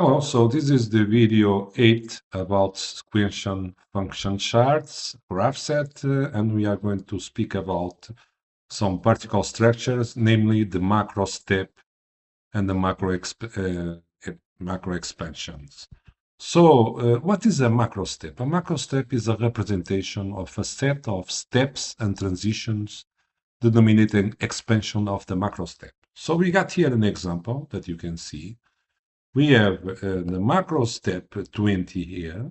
Hello, so this is the video 8 about sequential function charts, GRAFCET, and we are going to speak about some particle structures, namely the macro step and the macro expansions. So, what is a macro step? A macro step is a representation of a set of steps and transitions denominating expansion of the macro step. So we got here an example that you can see. We have the macro step 20 here,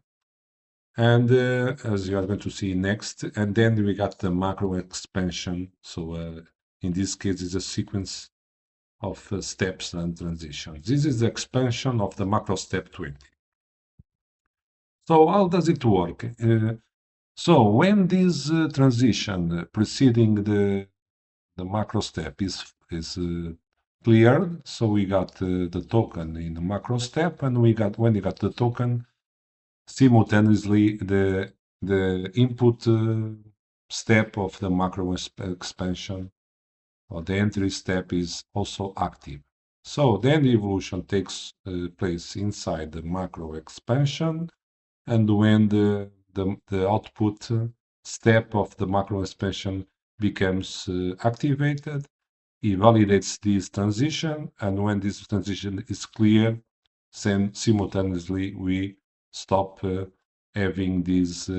and as you are going to see next, and then we got the macro expansion. So in this case, it's a sequence of steps and transitions. This is the expansion of the macro step 20. So how does it work? So when this transition preceding the macro step is cleared, so we got the token in the macro step, and when we got the token, simultaneously the input step of the macro expansion or the entry step is also active. So then the evolution takes place inside the macro expansion, and when the output step of the macro expansion becomes activated, he validates this transition, and when this transition is clear, then simultaneously we stop having this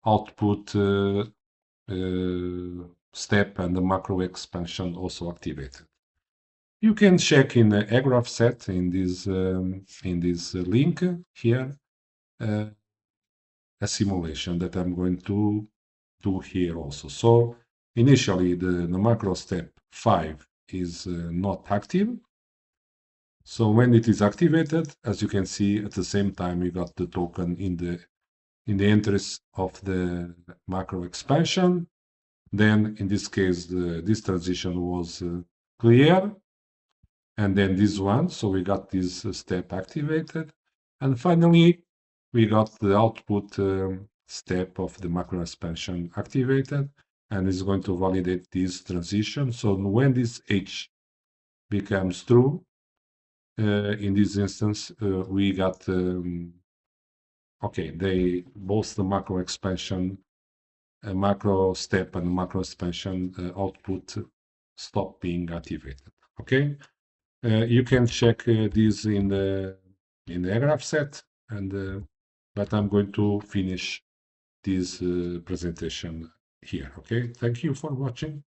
output step and the macro expansion also activated. You can check in the GRAFCET in this link here a simulation that I'm going to do here also. So initially the macro step 5 is not active. So when it is activated, as you can see, at the same time we got the token in the entries of the macro expansion. Then in this case, this transition was clear, and then this one, so we got this step activated, and finally we got the output step of the macro expansion activated, and it's going to validate this transition. So when this H becomes true, in this instance, we got okay, both the macro expansion, macro step and macro expansion output stop being activated. Okay, you can check this in the GRAFCET, and but I'm going to finish this presentation here. Okay, thank you for watching.